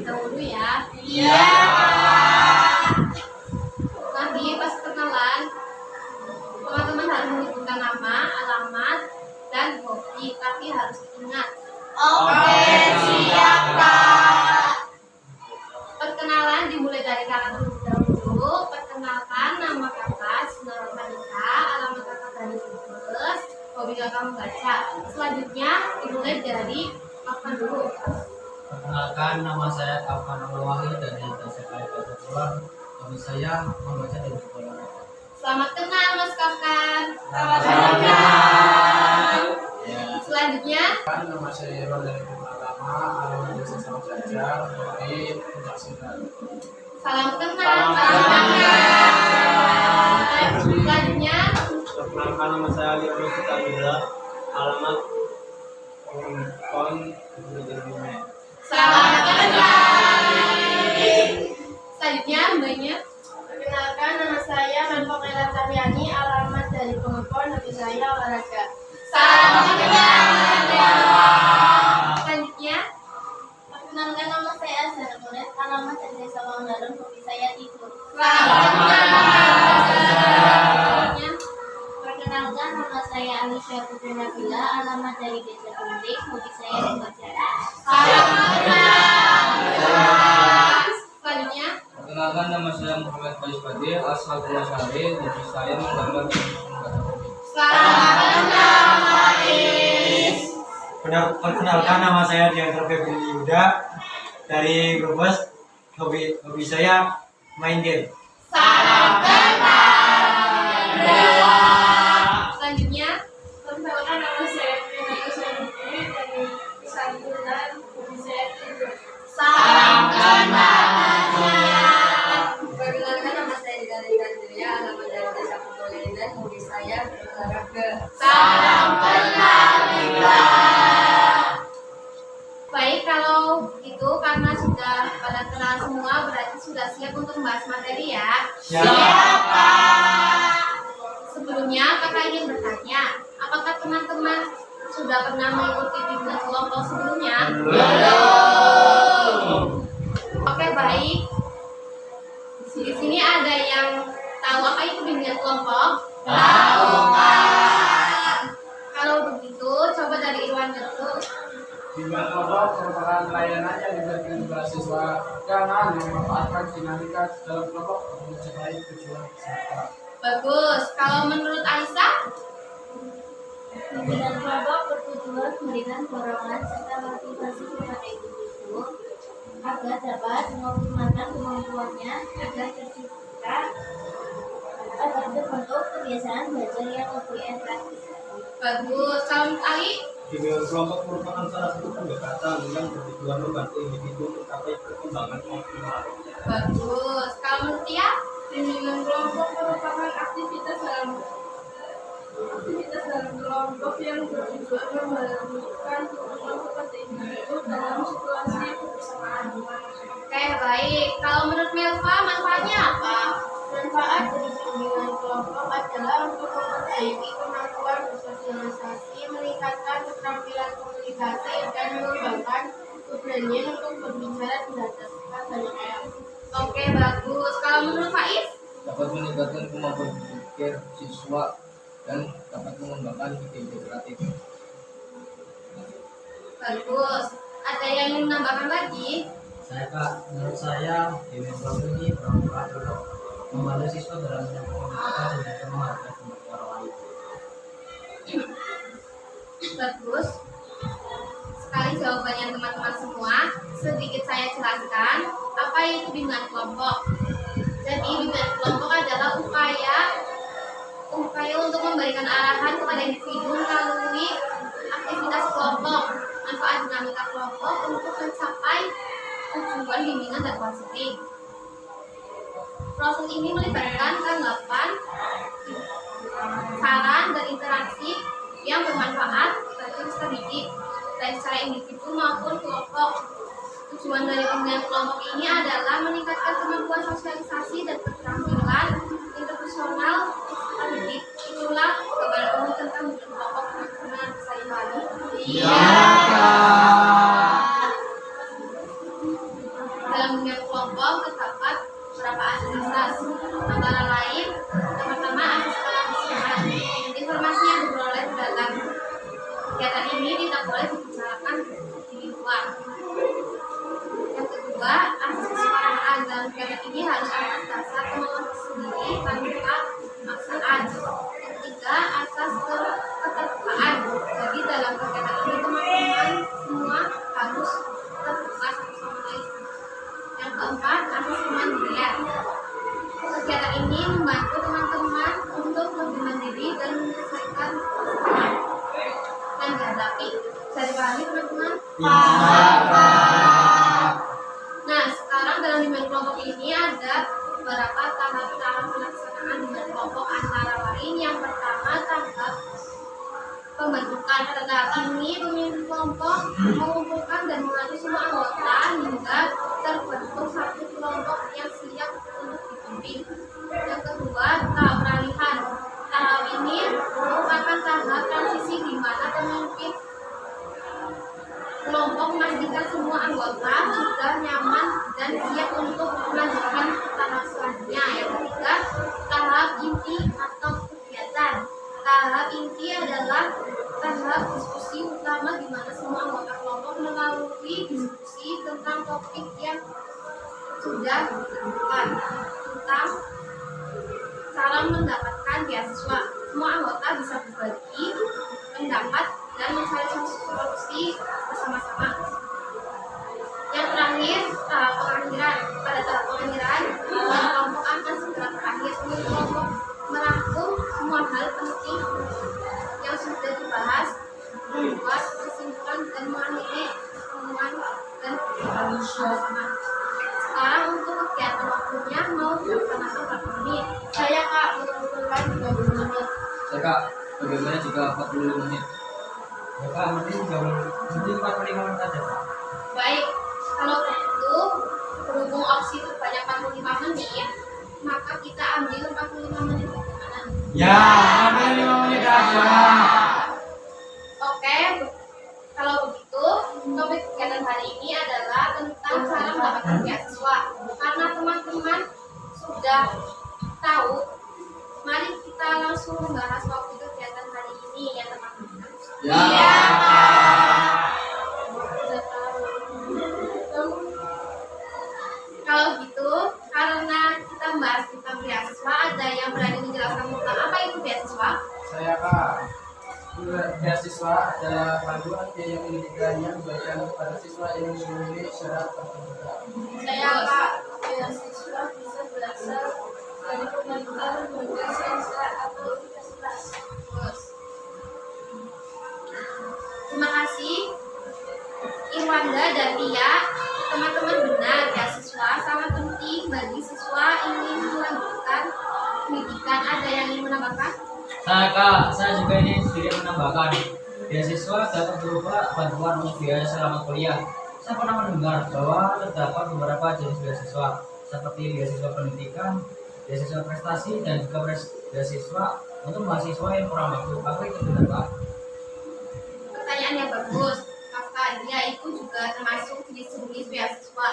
dahulu ya. Iya. Nanti pas perkenalan, teman-teman harus menyebutkan nama, alamat, dan hobi, tapi harus ingat. Oke, siap Kak. Perkenalan dimulai dari kakak terlebih dahulu. Perkenalkan nama kakak Sinar Manika, alamat kakak dari Brebes, hobi kakak membaca. Selanjutnya dimulai dari Afan dulu. Perkenalkan, nama saya Afan Wahid dari Tasek Pulang. Hobi saya membaca dan berolahraga. Selamat kenal Mas Kafkan. Selamat kenal. Ya. Selanjutnya Nama saya Irwan dari Pertama, alamat desa Sawah Jajar, hobi pencaksilat. salam kenal. Salam kenal. Selanjutnya Perkenalkan, nama saya Ali Rusita, alamat Kon Bumi. selamat kenal. Selanjutnya mbaknya. Perkenalkan, nama saya Manfok Ella Cahyani, alamat dari Pengepon, hobi saya olahraga. Salam kenal. Selanjutnya Perkenalkan, nama saya Azhar Nuret, alamat dari Desa Wangarum, hobi saya tidur. selamat kenal. Selanjutnya Perkenalkan, nama saya Alisha Putri Nabila, alamat dari Desa Gunting, hobi saya membaca. salam kenal. Selanjutnya Perkenalkan, nama saya Muhammad Faiz Fadil, asal Purwasari. Hobi saya menggambar dan membaca komik. selamat kenal Faiz. Perkenalkan, nama saya Diantar Febri Yuda dari Brebes. Hobi saya main game. Salam kenal. Selanjutnya Perkenalkan, nama saya Priyanka Syahrul dari Pesantren, hobi saya tidur. salam kenal. Perkenalkan, nama saya Dila Andrea, alamat dari Desa Petolengan, hobi saya berolahraga. Salam kenal Lila. Baik, kalau itu karena sudah pada kenal semua, berarti sudah siap untuk membahas materi ya. Sebelumnya kakak ingin bertanya, apakah teman-teman sudah pernah mengikuti bimbingan kelompok sebelumnya? Oke, baik. Di sini ada yang tahu apa itu bimbingan kelompok? Tahu, Kak. Kalau begitu, coba dari Irwan dulu. Bimbingan kelompok merupakan layanan yang diberikan kepada siswa jangan yang memanfaatkan dinamika dalam kelompok untuk mencapai tujuan bersama. Bagus. Kalau menurut Aisyah? Bimbingan kelompok bertujuan memberikan dorongan serta motivasi kepada individu agar dapat mengoptimalkan kemampuannya agar terbentuk kebiasaan belajar yang lebih efektif. Bagus. Kalau menurut Ali? Bimbingan kelompok merupakan salah satu pendekatan yang bertujuan membantu individu mencapai perkembangan optimal. Bagus. Kalau menurut Tia? Bimbingan kelompok merupakan aktivitas dalam kelompok yang bertujuan membangunkan hubungan seperti individu dalam situasi kebersamaan. Oke, baik. Kalau menurut Melva, manfaatnya apa? Manfaat dari bimbingan kelompok adalah untuk memperbaiki kemampuan bersosialisasi, meningkatkan keterampilan komunikasi, dan mengembangkan keberanian untuk berbicara di hadapan banyak orang. Oke, bagus. Kalau menurut Faiz? Dapat meningkatkan kemampuan berpikir siswa dan dapat mengembangkan ide-ide kreatif. Bagus. Ada yang ingin menambahkan lagi? Menurut saya, bimbingan kelompok ini bermanfaat untuk membantu siswa dalam menyampaikan dan juga menghargai pendapat orang lain. Bagus. Sekali jawabannya teman-teman semua. Sedikit saya jelaskan apa itu bimbingan kelompok. Jadi bimbingan kelompok adalah upaya untuk memberikan arahan kepada individu melalui aktivitas kelompok, manfaat dinamika kelompok untuk mencapai tujuan bimbingan dan konseling. Proses ini melibatkan tanggapan, saran, dan interaksi yang bermanfaat bagi peserta didik, baik secara individu maupun kelompok. Tujuan dari bimbingan kelompok ini adalah meningkatkan kemampuan sosialisasi dan keterampilan interpersonal peserta didik. Itulah gambaran umum tentang bimbingan kelompok. Teman-teman bisa dipahami? Iya. Kegiatan ini tidak boleh dibicarakan di luar. Yang kedua, asas kesetaraan. Dalam kegiatan ini harus atas dasar kemauan sendiri tanpa paksaan. Yang ketiga, asas keterbukaan. Jadi dalam kegiatan ini teman-teman semua harus terbuka satu sama lain. Yang keempat, asas kemandirian. Kegiatan ini membantu teman-teman untuk lebih mandiri dan menyelesaikan masalah yang dihadapi. Bisa dipahami teman-teman? Nah, sekarang dalam bimbingan kelompok ini ada beberapa tahap-tahap pelaksanaan bimbingan kelompok, antara lain yang pertama tahap pembentukan. Pada tahap ini pemimpin kelompok mengumpulkan dan melatih semua anggota hingga terbentuk satu kelompok yang siap untuk dipimpin. Yang kedua, tahap peralihan. Tahap ini merupakan tahap transisi di mana pemimpin kelompok memastikan semua anggota sudah nyaman dan siap untuk melanjutkan tahap selanjutnya. Yang ketiga, tahap inti atau kegiatan. Tahap inti adalah tahap diskusi utama di mana semua anggota kelompok melalui diskusi tentang topik yang sudah ditentukan tentang cara mendapatkan beasiswa. Semua anggota bisa berbagi pendapat dan mencari solusi bersama-sama. Yang terakhir, tahap pengakhiran. Pada tahap pengakhiran, kelompok akan segera berakhir. Kelompok merangkum semua hal penting yang sudah dibahas, membuat kesimpulan dan mengakhiri pertemuan dan bersama-sama. Sekarang untuk kegiatan waktunya mau bersama-sama berapa menit? Saya Kak mengumpulkan 30 menit. Saya Kak, bagaimana jika 45 menit? Ya Kak, mending 45 menit aja Kak. Baik, kalau begitu berhubung opsi terbanyak 45 menit, maka kita ambil 45 menit bagaimana? Ya, ambil 5 menit aja. Oke, kalau begitu topik kegiatan hari ini adalah tentang cara mendapatkan beasiswa. Karena teman-teman sudah tahu, mari kita langsung membahas topik kegiatan hari ini ya teman-teman. Ya. Kalau gitu, karena kita membahas tentang beasiswa, ada yang berani menjelaskan tentang apa itu beasiswa? Saya Kak. Beasiswa adalah panduan biaya pendidikan yang diberikan kepada siswa yang memenuhi syarat tertentu. Saya Kak, beasiswa bisa berasal dari pemerintah, lembaga swasta atau universitas. Terima kasih Irwanda dan Tia. Teman-teman benar, beasiswa sangat penting bagi siswa ingin melanjutkan pendidikan. Ada yang ingin menambahkan? Saya Kak, saya juga ini sedikit menambahkan. Beasiswa dapat berupa bantuan untuk biaya selama kuliah. Saya pernah mendengar bahwa terdapat beberapa jenis beasiswa seperti beasiswa pendidikan, beasiswa prestasi, dan juga beasiswa untuk mahasiswa yang kurang mampu. Apa itu benar Pak? Pertanyaan yang bagus, Kakak. Dia itu juga termasuk jenis-jenis beasiswa.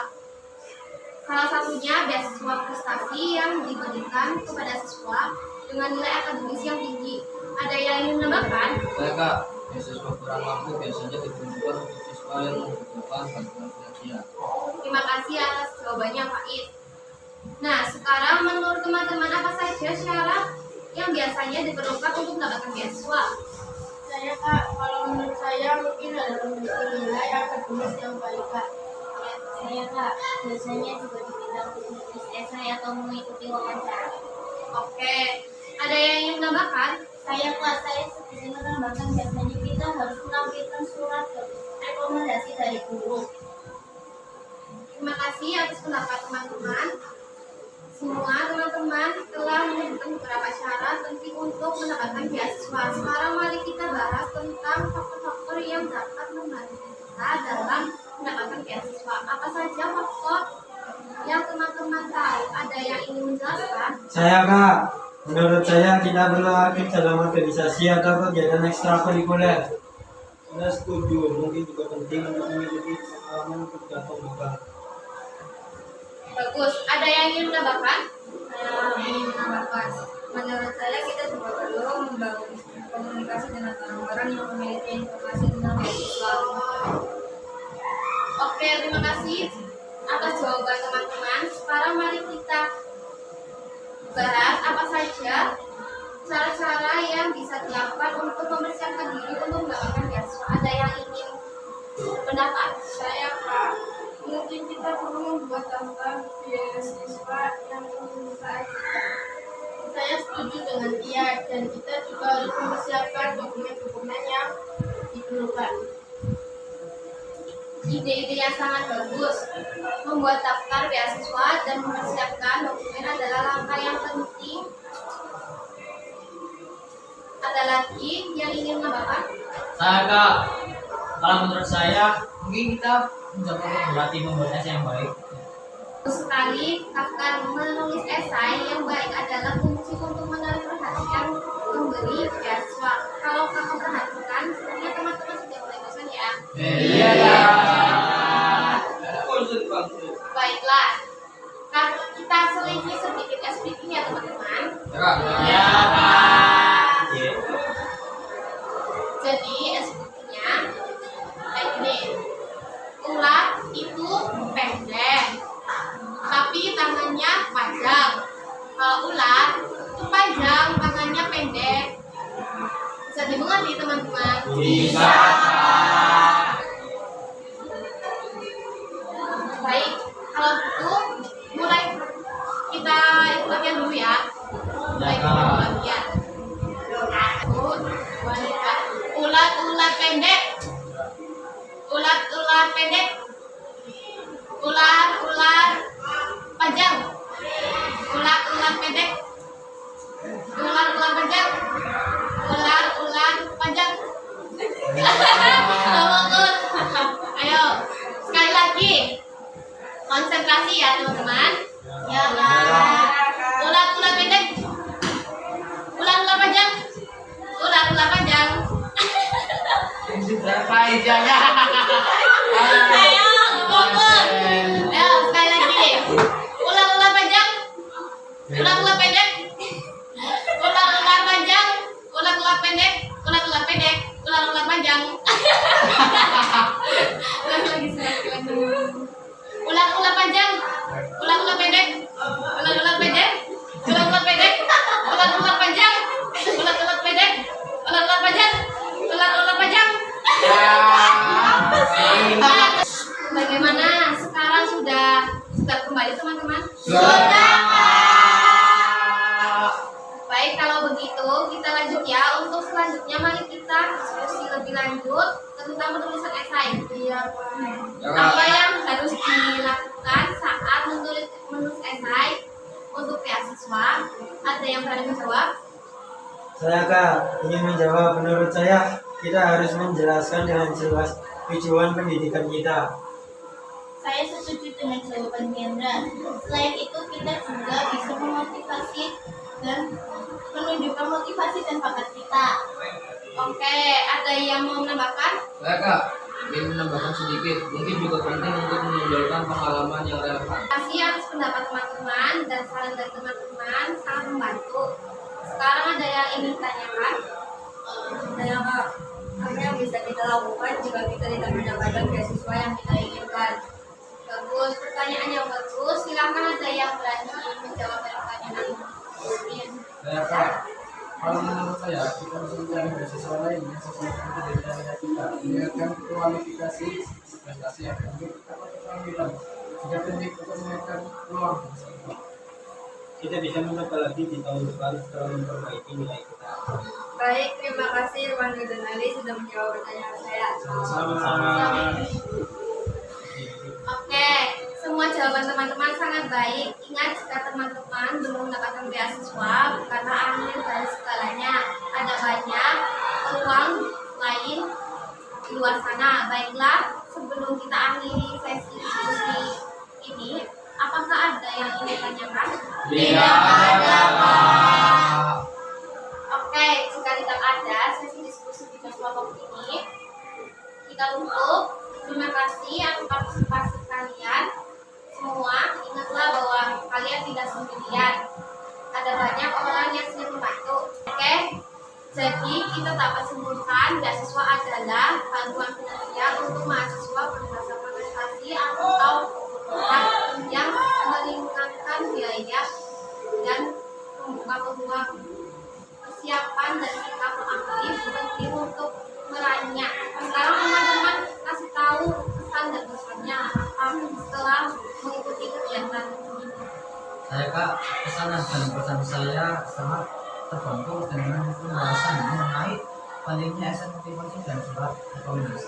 Salah satunya beasiswa prestasi yang diberikan kepada siswa dengan nilai akademis yang tinggi. Ada yang ingin menambahkan? Saya Kak, beasiswa kurang mampu biasanya diperuntukkan untuk siswa yang membutuhkan bantuan finansial. Terima kasih atas jawabannya Pak It. Nah, sekarang menurut teman-teman apa saja syarat yang biasanya diperlukan untuk mendapatkan beasiswa? Saya Kak, kalau menurut saya mungkin ada memiliki nilai akademis yang baik Kak. Saya Kak, biasanya juga diminta untuk menulis esai atau mengikuti wawancara. Oke, ada yang ingin menambahkan? Saya Kak, saya sedikit menambahkan biasanya kita harus menampilkan surat rekomendasi dari guru. Terima kasih atas pendapat teman-teman. Semua teman-teman telah menyebutkan beberapa syarat penting untuk mendapatkan beasiswa. Sekarang mari kita bahas tentang faktor-faktor yang dapat membantu kita dalam mendapatkan beasiswa. Apa saja faktor yang teman-teman tahu? Ada yang ingin menjelaskan? Saya Kak, menurut saya kita perlu aktif dalam organisasi atau kegiatan ekstrakurikuler. Saya setuju, mungkin juga penting untuk memiliki pengalaman kerja atau magang. Bagus. Ada yang ingin menambahkan? Saya ingin menambahkan, menurut saya kita juga perlu membangun berkomunikasi dengan orang-orang yang memiliki informasi tentang beasiswa. Oke, terima kasih atas jawaban teman-teman. Sekarang mari kita bahas apa saja cara-cara yang bisa dilakukan untuk mempersiapkan diri untuk mendapatkan beasiswa. Ada yang ingin pendapat? Saya Kak, mungkin kita perlu membuat daftar beasiswa yang ingin saya setuju dengan dia, dan kita juga harus mempersiapkan dokumen-dokumen yang diperlukan. Ide-ide yang sangat bagus. Membuat daftar beasiswa dan mempersiapkan dokumen adalah langkah yang penting. Ada lagi yang ingin menambahkan? Saya Kak, kalau menurut saya mungkin kita mencoba berlatih membuat esai yang baik. Sekali, akan menulis esai yang baik adalah kunci untuk menarik perhatian pemberi beasiswa. Kalau kakak perhatikan, sebenarnya teman-teman sudah mulai bosan ya. Iya Kak. Baiklah, kita selidiki sedikit SPP-nya teman-teman. Iya Kak. Jadi SPP-nya kayak gini. Ulat itu pendek, tapi tangannya panjang. Kalau ulat itu panjang, tangannya pendek. Bisa dimengerti teman-teman? Bisa. Baik, kalau gitu mulai kita ikut latihan dulu ya. Mulai kita latihan. Wanita, ulat-ulat pendek, ulat-ulat pendek, ulat-ulat panjang, ulat-ulat pendek, ulat-ulat panjang, ulat-ulat panjang. Bagus. Ayo, sekali lagi. Konsentrasi ya teman-teman. Ya lah. Ulat-ulat pendek, ulat-ulat panjang, ulat-ulat panjang. Ayo, fokus. Ayo, sekali lagi. Ulat-ulat panjang, ulat-ulat pendek, ulat-ulat panjang, ulat-ulat pendek, ulat-ulat pendek, ulat-ulat panjang. Lagi sekali lagi. Ulat-ulat panjang, ulat-ulat pendek, ulat-ulat pendek, ulat-ulat pendek, ulat-ulat panjang, ulat-ulat pendek, ulat-ulat panjang, ulat-ulat panjang. Bagaimana? Sekarang sudah kembali teman-teman? Sudah. Baik, kalau begitu kita lanjut ya. Untuk selanjutnya mari kita diskusi lebih lanjut tentang penulisan esai. Apa yang harus dilakukan saat menulis esai untuk beasiswa? Ada yang berani menjawab? Saya Kak, ingin menjawab. Menurut saya, kita harus menjelaskan dengan jelas tujuan pendidikan kita. Saya setuju dengan jawaban Hendra. Selain itu, kita juga bisa memotivasi dan menunjukkan motivasi dan bakat kita. Oke, ada yang mau menambahkan? Saya Kak, ingin menambahkan sedikit. Mungkin juga penting untuk menunjukkan pengalaman yang relevan. Terima kasih atas pendapat teman-teman dan saran dari teman-teman sangat membantu. Sekarang ada yang ingin ditanyakan? Saya Kak, apa yang bisa kita lakukan jika kita tidak mendapatkan beasiswa yang kita inginkan? Bagus, pertanyaan yang bagus. Silakan ada yang berani menjawab pertanyaan ini. Saya Kak, kalau menurut saya kita bisa mencari beasiswa lain yang sesuai dengan kriteria kita. Meningkatkan kualifikasi prestasi akademik atau keterampilan. Jika penting untuk menaikkan peluang. Kita bisa menambah lagi di tahun depan setelah memperbaiki nilai kita. Baik, terima kasih Wandi dan Ali sudah menjawab pertanyaan saya. Sama-sama. Oke, semua jawaban teman-teman sangat baik. Ingat, jika teman-teman belum mendapatkan beasiswa, bukanlah akhir dari segalanya. Ada banyak peluang lain di luar sana. Baiklah, sebelum kita akhiri sesi diskusi ini, apakah ada yang ingin ditanyakan? Tidak ada, Pak. Oke, jika tidak ada sesi diskusi di kelompok ini, kita tutup. Terima kasih atas partisipasi kalian semua. Ingatlah bahwa kalian tidak sendirian. Ada banyak orang yang sedang membantu. Oke, Jadi kita dapat simpulkan beasiswa adalah bantuan finansial untuk mahasiswa berbahasa prestasi atau yang meringankan biaya dan membuka peluang. Persiapan dan sikap aktif penting untuk meraihnya. Sekarang teman-teman kasih tahu pesan dan pesannya apa setelah mengikuti kegiatan ini. Saya Kak, pesan dan pesan saya sangat terbantu dengan pembahasan mengenai pentingnya ekspektasi dan surat rekomendasi.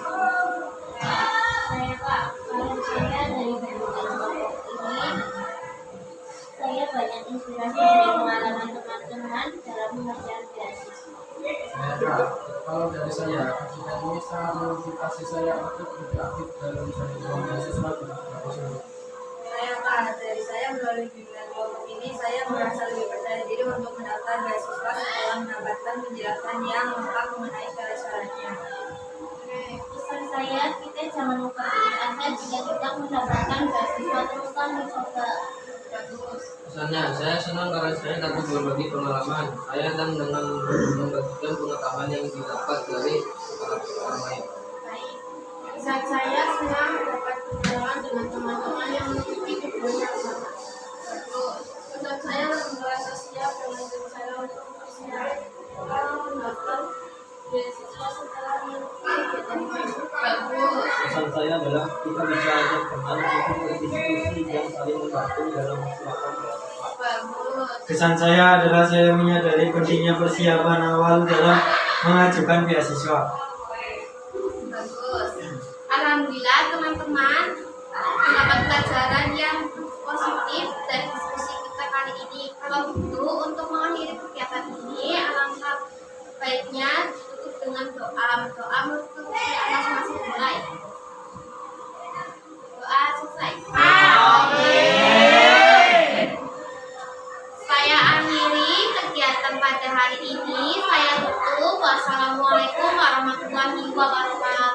Saya Kak, kalau saya dari berbagai kelompok ini, saya banyak inspirasi dari pengalaman teman-teman dalam mengerjakan beasiswa. Kalau dari saya, kegiatan ini sangat memotivasi saya untuk lebih aktif dalam mencari peluang beasiswa di kampus ini. Saya Kak, dari saya melalui bimbingan kelompok ini saya merasa lebih percaya diri untuk mendaftar beasiswa setelah mendapatkan penjelasan yang lengkap mengenai syarat-syaratnya. Pesan saya, kita jangan lupa putus asa jika kita mendapatkan beasiswa, teruslah mencoba. Pesannya, saya senang karena saya dapat berbagi pengalaman saya dan dengan membagikan pengetahuan yang didapat dari orang lain. Saat saya senang dapat berkenalan dengan teman-teman yang memiliki tujuan yang sama. Saat saya merasa siap dengan rencana untuk mendaftar beasiswa setelah mengikuti kegiatan ini. Bagus. Pesan saya adalah kita bisa ajak teman untuk berdiskusi dan saling membantu dalam melakukan beasiswa. Bagus. Kesan saya adalah saya menyadari pentingnya persiapan awal dalam mengajukan beasiswa. Bagus. Alhamdulillah teman-teman mendapat pelajaran yang positif dari diskusi kita kali ini. Kalau gitu untuk mengakhiri kegiatan ini alangkah baiknya tutup dengan doa menurut kepercayaan masing-masing mulai. Doa selesai. Saya akhiri kegiatan pada hari ini. Saya tutup. Wassalamualaikum warahmatullahi wabarakatuh.